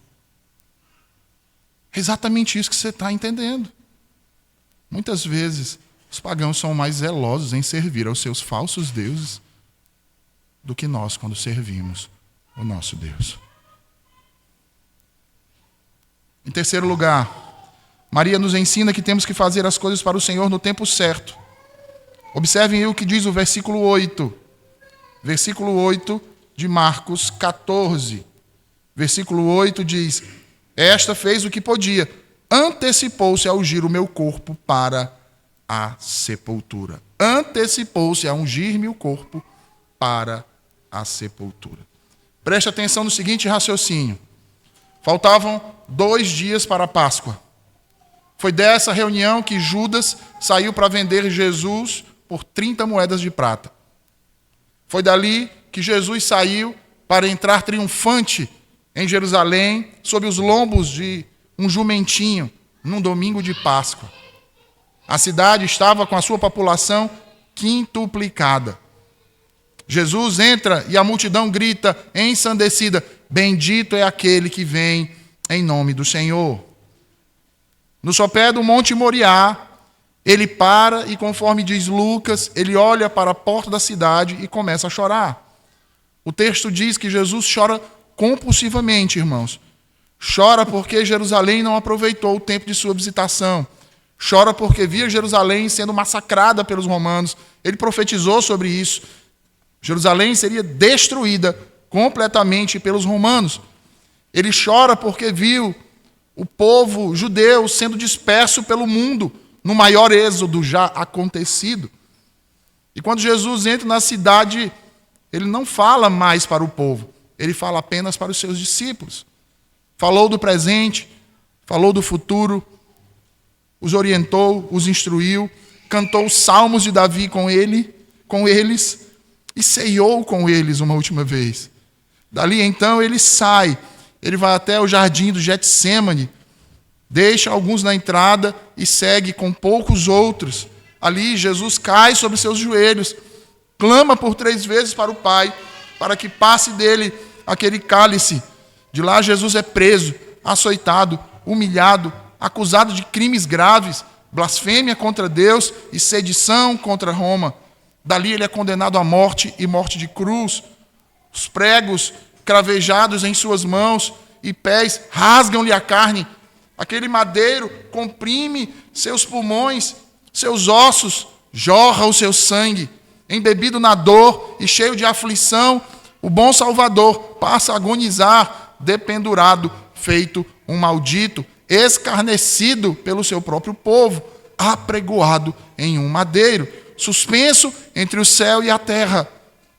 É exatamente isso que você está entendendo. Muitas vezes, os pagãos são mais zelosos em servir aos seus falsos deuses do que nós quando servimos o nosso Deus. Em terceiro lugar, Maria nos ensina que temos que fazer as coisas para o Senhor no tempo certo. Observem aí o que diz o versículo 8. Versículo 8 de Marcos 14. Versículo 8 diz: esta fez o que podia, antecipou-se a ungir o meu corpo para a sepultura. Antecipou-se a ungir-me o corpo para a sepultura. Preste atenção no seguinte raciocínio. Faltavam 2 dias para a Páscoa. Foi dessa reunião que Judas saiu para vender Jesus por 30 moedas de prata. Foi dali que Jesus saiu para entrar triunfante em Jerusalém, sob os lombos de um jumentinho, num domingo de Páscoa. A cidade estava com a sua população quintuplicada. Jesus entra e a multidão grita, ensandecida: bendito é aquele que vem em nome do Senhor. No sopé do Monte Moriá, ele para e, conforme diz Lucas, ele olha para a porta da cidade e começa a chorar. O texto diz que Jesus chora compulsivamente, irmãos. Chora porque Jerusalém não aproveitou o tempo de sua visitação. Chora porque via Jerusalém sendo massacrada pelos romanos. Ele profetizou sobre isso. Jerusalém seria destruída completamente pelos romanos. Ele chora porque viu o povo judeu sendo disperso pelo mundo no maior êxodo já acontecido. E quando Jesus entra na cidade, ele não fala mais para o povo, ele fala apenas para os seus discípulos. Falou do presente, falou do futuro, os orientou, os instruiu, cantou os salmos de Davi com eles e ceiou com eles uma última vez. Dali então ele sai, ele vai até o jardim do Getsêmani, deixa alguns na entrada e segue com poucos outros. Ali Jesus cai sobre seus joelhos, clama por 3 vezes para o Pai, para que passe dele aquele cálice. De lá Jesus é preso, açoitado, humilhado, acusado de crimes graves, blasfêmia contra Deus e sedição contra Roma. Dali ele é condenado à morte e morte de cruz. Os pregos cravejados em suas mãos e pés rasgam-lhe a carne. Aquele madeiro comprime seus pulmões, seus ossos, jorra o seu sangue. Embebido na dor e cheio de aflição, o bom Salvador passa a agonizar, dependurado, feito um maldito, escarnecido pelo seu próprio povo, apregoado em um madeiro, suspenso entre o céu e a terra.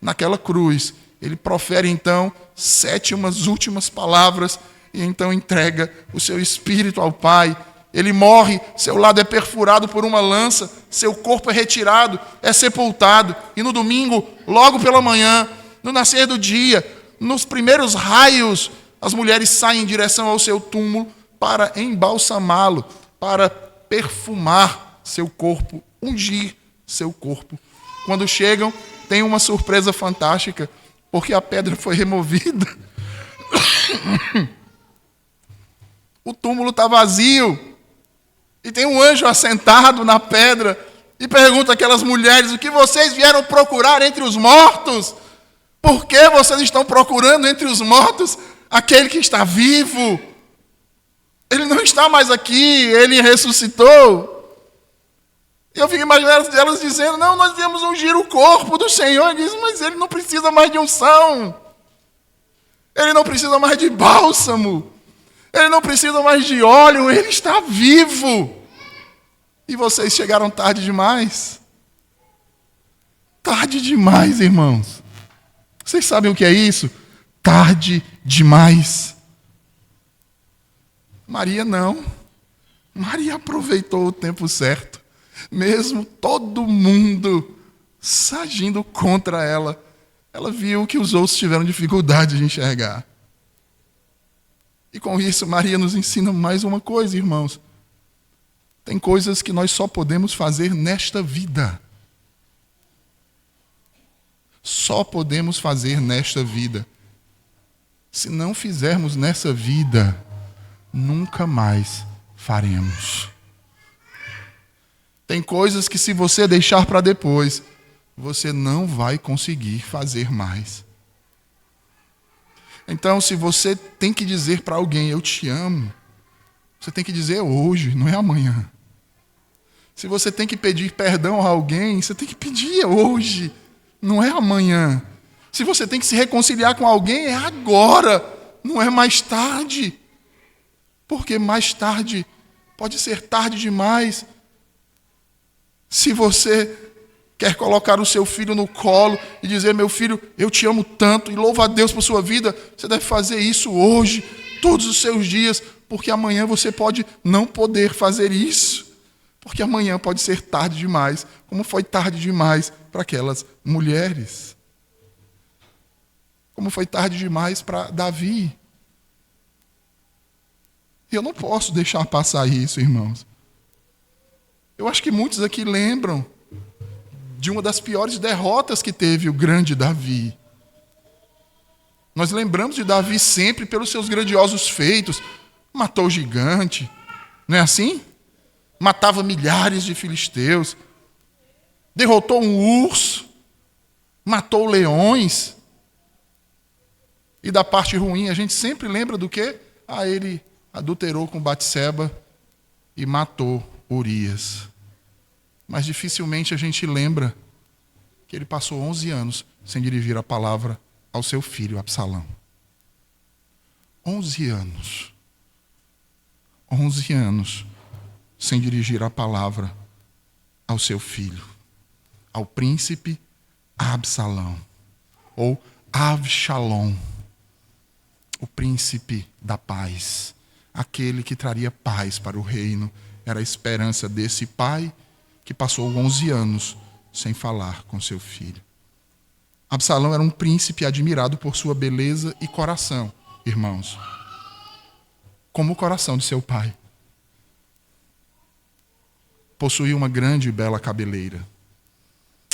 Naquela cruz, ele profere então 7 últimas palavras e então entrega o seu espírito ao Pai. Ele morre, seu lado é perfurado por uma lança, seu corpo é retirado, é sepultado. E no domingo, logo pela manhã, no nascer do dia, nos primeiros raios, as mulheres saem em direção ao seu túmulo para embalsamá-lo, para perfumar seu corpo, ungir seu corpo. Quando chegam, tem uma surpresa fantástica, porque a pedra foi removida. O túmulo está vazio. E tem um anjo assentado na pedra e pergunta àquelas mulheres: o que vocês vieram procurar entre os mortos? Por que vocês estão procurando entre os mortos aquele que está vivo? Ele não está mais aqui, ele ressuscitou. E eu fico imaginando elas dizendo: não, nós viemos ungir o corpo do Senhor. Ele diz: mas ele não precisa mais de unção. Ele não precisa mais de bálsamo. Ele não precisa mais de óleo, ele está vivo. E vocês chegaram tarde demais. Tarde demais, irmãos. Vocês sabem o que é isso? Tarde demais. Maria não. Maria aproveitou o tempo certo. Mesmo todo mundo agindo contra ela, ela viu que os outros tiveram dificuldade de enxergar. E com isso, Maria nos ensina mais uma coisa, irmãos. Tem coisas que nós só podemos fazer nesta vida. Só podemos fazer nesta vida. Se não fizermos nessa vida, nunca mais faremos. Tem coisas que, se você deixar para depois, você não vai conseguir fazer mais. Então, se você tem que dizer para alguém: eu te amo, você tem que dizer hoje, não é amanhã. Se você tem que pedir perdão a alguém, você tem que pedir hoje, não é amanhã. Se você tem que se reconciliar com alguém, é agora, não é mais tarde. Porque mais tarde pode ser tarde demais. Se você quer colocar o seu filho no colo e dizer: meu filho, eu te amo tanto e louvo a Deus por sua vida, você deve fazer isso hoje, todos os seus dias, porque amanhã você pode não poder fazer isso. Porque amanhã pode ser tarde demais, como foi tarde demais para aquelas mulheres. Como foi tarde demais para Davi. E eu não posso deixar passar isso, irmãos. Eu acho que muitos aqui lembram de uma das piores derrotas que teve o grande Davi. Nós lembramos de Davi sempre pelos seus grandiosos feitos. Matou o gigante, não é assim? Matava milhares de filisteus, derrotou um urso, matou leões. E da parte ruim, a gente sempre lembra do quê? Ele adulterou com Batseba e matou Urias. Mas dificilmente a gente lembra que ele passou 11 anos sem dirigir a palavra ao seu filho Absalão. 11 anos. 11 anos sem dirigir a palavra ao seu filho, ao príncipe Absalão, ou Avshalom, o príncipe da paz, aquele que traria paz para o reino. Era a esperança desse pai que passou 11 anos sem falar com seu filho. Absalão era um príncipe admirado por sua beleza e coração, irmãos, como o coração de seu pai. Possuía uma grande e bela cabeleira.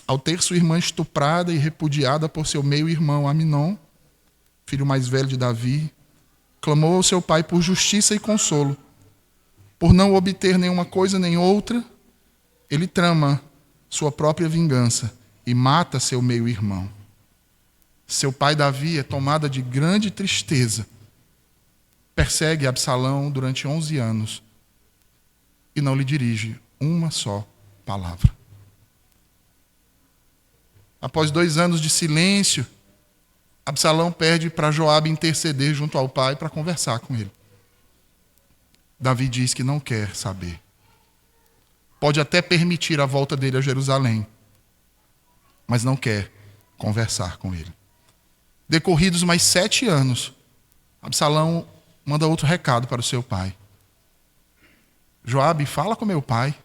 Ao ter sua irmã estuprada e repudiada por seu meio-irmão Aminon, filho mais velho de Davi, clamou ao seu pai por justiça e consolo. Por não obter nenhuma coisa nem outra, ele trama sua própria vingança e mata seu meio-irmão. Seu pai Davi é tomado de grande tristeza. Persegue Absalão durante 11 anos e não lhe dirige uma só palavra. Após 2 anos de silêncio, Absalão pede para Joabe interceder junto ao pai para conversar com ele. Davi diz que não quer saber. Pode até permitir a volta dele a Jerusalém, mas não quer conversar com ele. Decorridos mais 7 anos, Absalão manda outro recado para o seu pai. Joabe, fala com meu pai.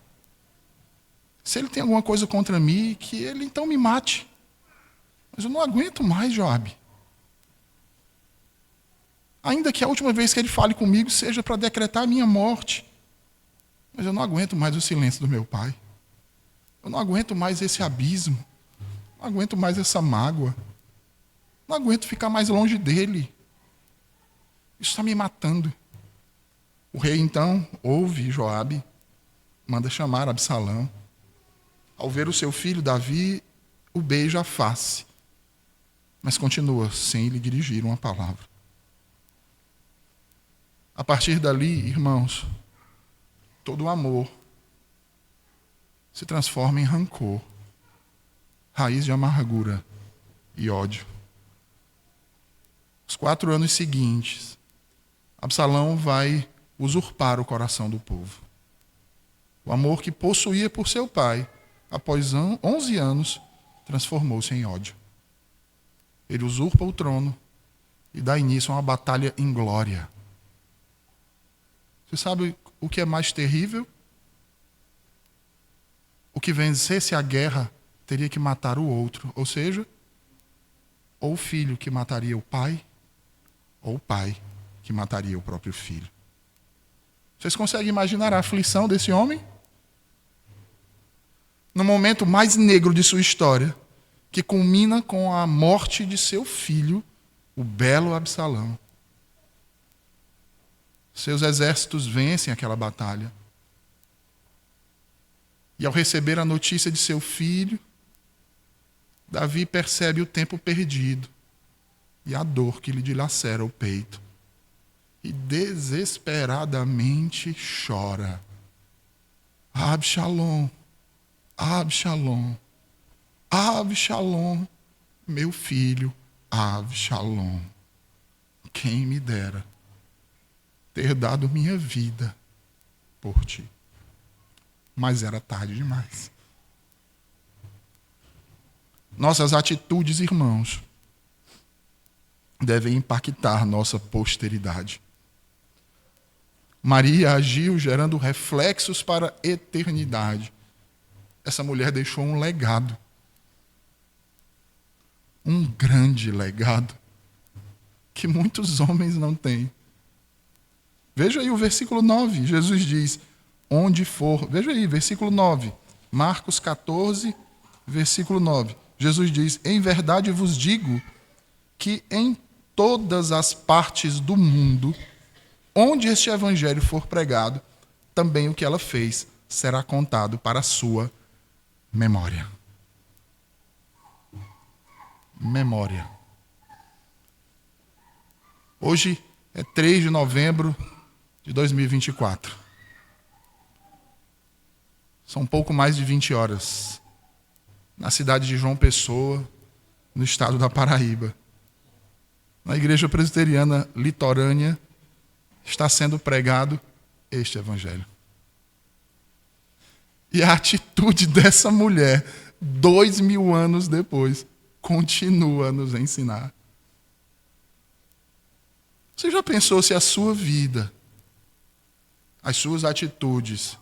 Se ele tem alguma coisa contra mim, que ele então me mate. Mas eu não aguento mais, Joabe. Ainda que a última vez que ele fale comigo seja para decretar a minha morte. Mas eu não aguento mais o silêncio do meu pai. Eu não aguento mais esse abismo. Não aguento mais essa mágoa. Não aguento ficar mais longe dele. Isso está me matando. O rei, então, ouve Joabe, manda chamar Absalão. Ao ver o seu filho Davi, o beija a face, mas continua sem lhe dirigir uma palavra. A partir dali, irmãos, todo amor se transforma em rancor, raiz de amargura e ódio. Os 4 anos seguintes, Absalão vai usurpar o coração do povo. O amor que possuía por seu pai, após 11 anos, transformou-se em ódio. Ele usurpa o trono e dá início a uma batalha inglória. Você sabe o que é mais terrível? O que vencesse a guerra teria que matar o outro, ou seja, ou o filho que mataria o pai, ou o pai que mataria o próprio filho. Vocês conseguem imaginar a aflição desse homem? No momento mais negro de sua história, que culmina com a morte de seu filho, o belo Absalão. Seus exércitos vencem aquela batalha. E ao receber a notícia de seu filho, Davi percebe o tempo perdido e a dor que lhe dilacera o peito. E desesperadamente chora. Absalom, Absalom, Absalom, meu filho Absalom. Quem me dera ter dado minha vida por ti. Mas era tarde demais. Nossas atitudes, irmãos, devem impactar nossa posteridade. Maria agiu gerando reflexos para a eternidade. Essa mulher deixou um legado. Um grande legado que muitos homens não têm. Veja aí o versículo 9. Jesus diz, onde for... Veja aí, versículo 9. Marcos 14, versículo 9. Jesus diz, em verdade vos digo que em todas as partes do mundo, onde este evangelho for pregado, também o que ela fez será contado para a sua memória. Memória. Hoje é 3 de novembro de 2024. São um pouco mais de 20 horas. Na cidade de João Pessoa, no estado da Paraíba. Na igreja presbiteriana litorânea, está sendo pregado este evangelho. E a atitude dessa mulher, 2000 anos depois, continua a nos ensinar. Você já pensou se a sua vida, as suas atitudes,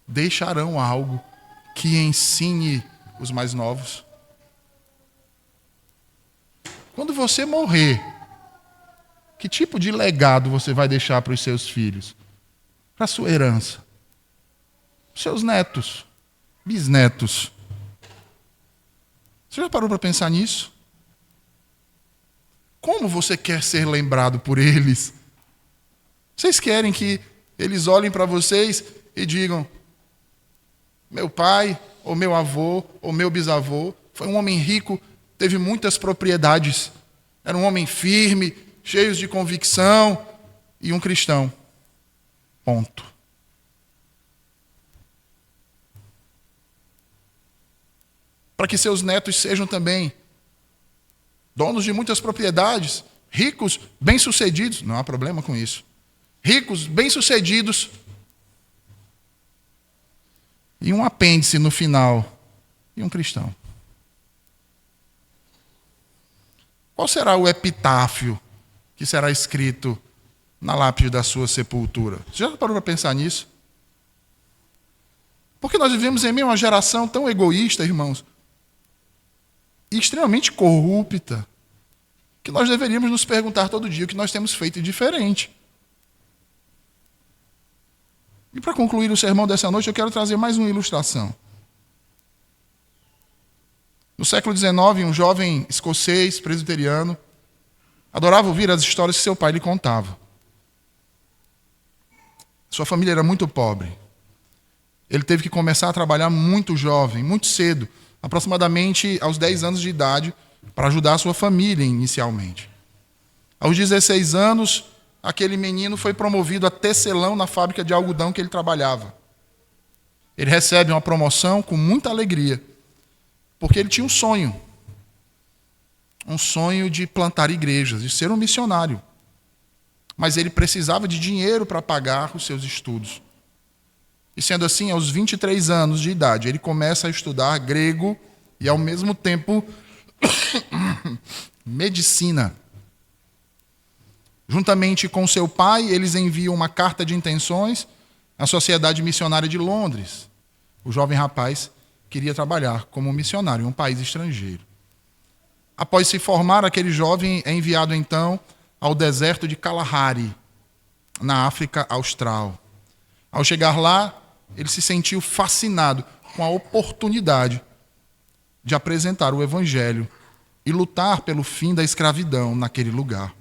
deixarão algo que ensine os mais novos? Quando você morrer, que tipo de legado você vai deixar para os seus filhos? Para a sua herança? Seus netos, bisnetos. Você já parou para pensar nisso? Como você quer ser lembrado por eles? Vocês querem que eles olhem para vocês e digam: meu pai, ou meu avô, ou meu bisavô, foi um homem rico, teve muitas propriedades, era um homem firme, cheio de convicção e um cristão. Ponto. Para que seus netos sejam também donos de muitas propriedades, ricos, bem-sucedidos, não há problema com isso. Ricos, bem-sucedidos, e um apêndice no final, e um cristão. Qual será o epitáfio que será escrito na lápide da sua sepultura? Você já parou para pensar nisso? Porque nós vivemos em meio a uma geração tão egoísta, irmãos, e extremamente corrupta, que nós deveríamos nos perguntar todo dia o que nós temos feito de diferente. E para concluir o sermão dessa noite, eu quero trazer mais uma ilustração. No século XIX, um jovem escocês, presbiteriano, adorava ouvir as histórias que seu pai lhe contava. Sua família era muito pobre. Ele teve que começar a trabalhar muito jovem, muito cedo, aproximadamente aos 10 anos de idade, para ajudar a sua família inicialmente. Aos 16 anos, aquele menino foi promovido a tecelão na fábrica de algodão que ele trabalhava. Ele recebe uma promoção com muita alegria, porque ele tinha um sonho de plantar igrejas, de ser um missionário. Mas ele precisava de dinheiro para pagar os seus estudos. E sendo assim, aos 23 anos de idade, ele começa a estudar grego e, ao mesmo tempo, medicina. Juntamente com seu pai, eles enviam uma carta de intenções à Sociedade Missionária de Londres. O jovem rapaz queria trabalhar como missionário em um país estrangeiro. Após se formar, aquele jovem é enviado então ao deserto de Kalahari, na África Austral. Ao chegar lá, ele se sentiu fascinado com a oportunidade de apresentar o Evangelho e lutar pelo fim da escravidão naquele lugar.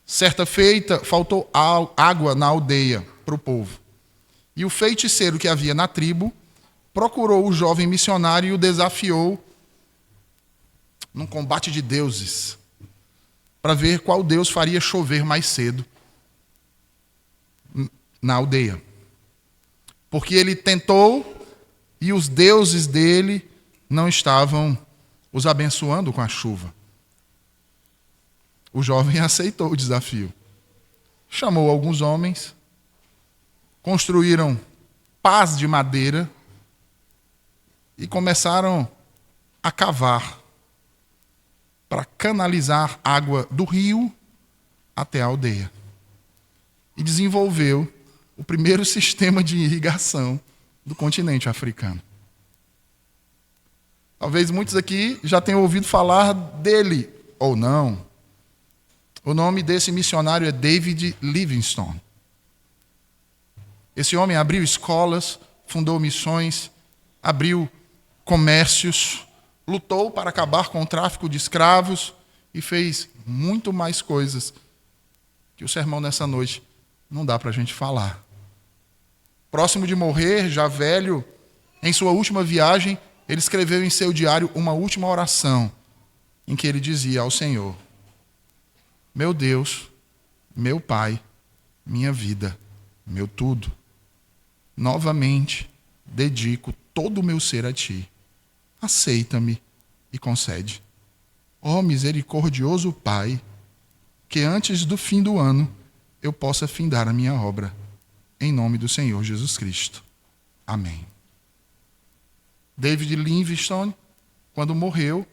Certa feita, faltou água na aldeia para o povo. E o feiticeiro que havia na tribo procurou o jovem missionário e o desafiou num combate de deuses, para ver qual deus faria chover mais cedo na aldeia. Porque ele tentou e os deuses dele não estavam os abençoando com a chuva. O jovem aceitou o desafio. Chamou alguns homens, construíram pás de madeira e começaram a cavar para canalizar água do rio até a aldeia. E desenvolveu o primeiro sistema de irrigação do continente africano. Talvez muitos aqui já tenham ouvido falar dele, ou não. O nome desse missionário é David Livingstone. Esse homem abriu escolas, fundou missões, abriu comércios, lutou para acabar com o tráfico de escravos e fez muito mais coisas que o sermão nessa noite não dá para a gente falar. Próximo de morrer, já velho, em sua última viagem, ele escreveu em seu diário uma última oração, em que ele dizia ao Senhor: meu Deus, meu Pai, minha vida, meu tudo, novamente dedico todo o meu ser a Ti. Aceita-me e concede. Ó misericordioso Pai, que antes do fim do ano eu possa findar a minha obra. Em nome do Senhor Jesus Cristo. Amém. David Livingstone, quando morreu,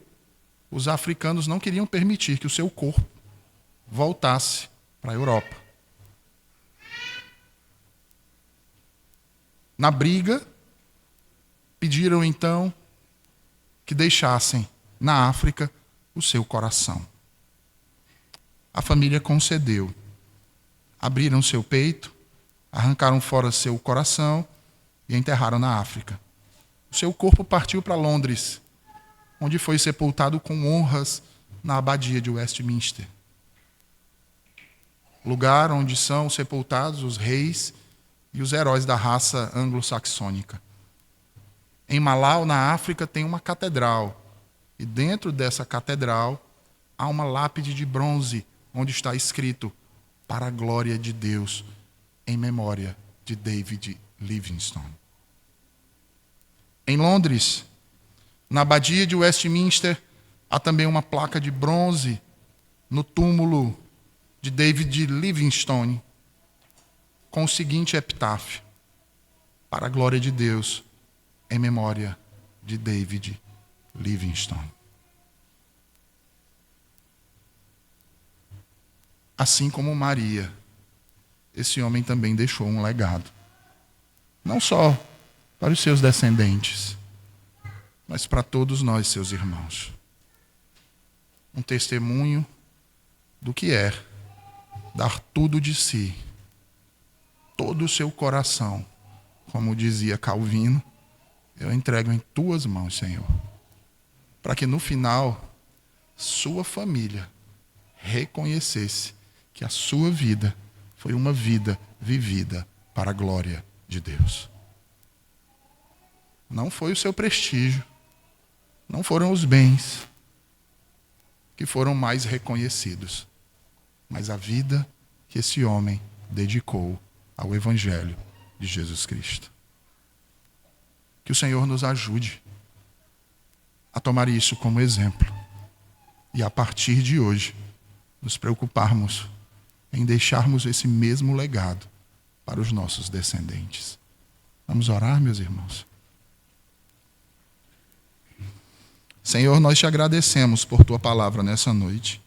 os africanos não queriam permitir que o seu corpo voltasse para a Europa. Na briga, pediram então que deixassem na África o seu coração. A família concedeu. Abriram seu peito, arrancaram fora seu coração e enterraram na África. O seu corpo partiu para Londres, onde foi sepultado com honras na abadia de Westminster, lugar onde são sepultados os reis e os heróis da raça anglo-saxônica. Em Malau, na África, tem uma catedral, e dentro dessa catedral há uma lápide de bronze, onde está escrito: para a glória de Deus, em memória de David Livingstone. Em Londres, na abadia de Westminster, há também uma placa de bronze no túmulo de David Livingstone, com o seguinte epitáfio: para a glória de Deus, em memória de David Livingstone. Assim como Maria, esse homem também deixou um legado. Não só para os seus descendentes, mas para todos nós, seus irmãos. Um testemunho do que é dar tudo de si, todo o seu coração, como dizia Calvino: eu entrego em tuas mãos, Senhor, para que no final sua família reconhecesse que a sua vida foi uma vida vivida para a glória de Deus. Não foi o seu prestígio, não foram os bens que foram mais reconhecidos, mas a vida que esse homem dedicou ao Evangelho de Jesus Cristo. Que o Senhor nos ajude a tomar isso como exemplo e, a partir de hoje, nos preocuparmos em deixarmos esse mesmo legado para os nossos descendentes. Vamos orar, meus irmãos? Senhor, nós te agradecemos por tua palavra nessa noite.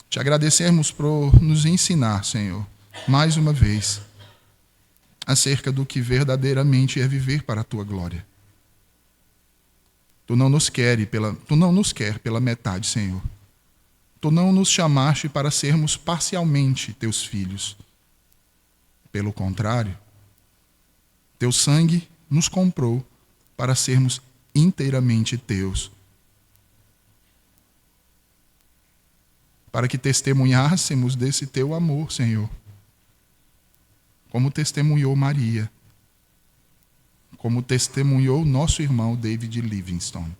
Te agradecemos por nos ensinar, Senhor, mais uma vez, acerca do que verdadeiramente é viver para a tua glória. Tu não nos quer pela metade, Senhor. Tu não nos chamaste para sermos parcialmente teus filhos. Pelo contrário, teu sangue nos comprou para sermos inteiramente teus. Para que testemunhássemos desse teu amor, Senhor, como testemunhou Maria, como testemunhou nosso irmão David Livingstone.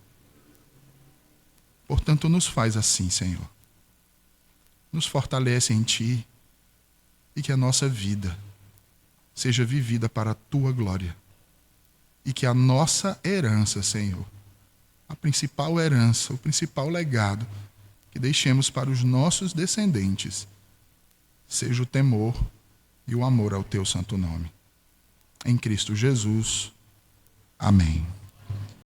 Portanto, nos faz assim, Senhor. Nos fortalece em Ti e que a nossa vida seja vivida para a Tua glória. E que a nossa herança, Senhor, a principal herança, o principal legado que deixemos para os nossos descendentes, seja o temor e o amor ao Teu santo nome. Em Cristo Jesus. Amém.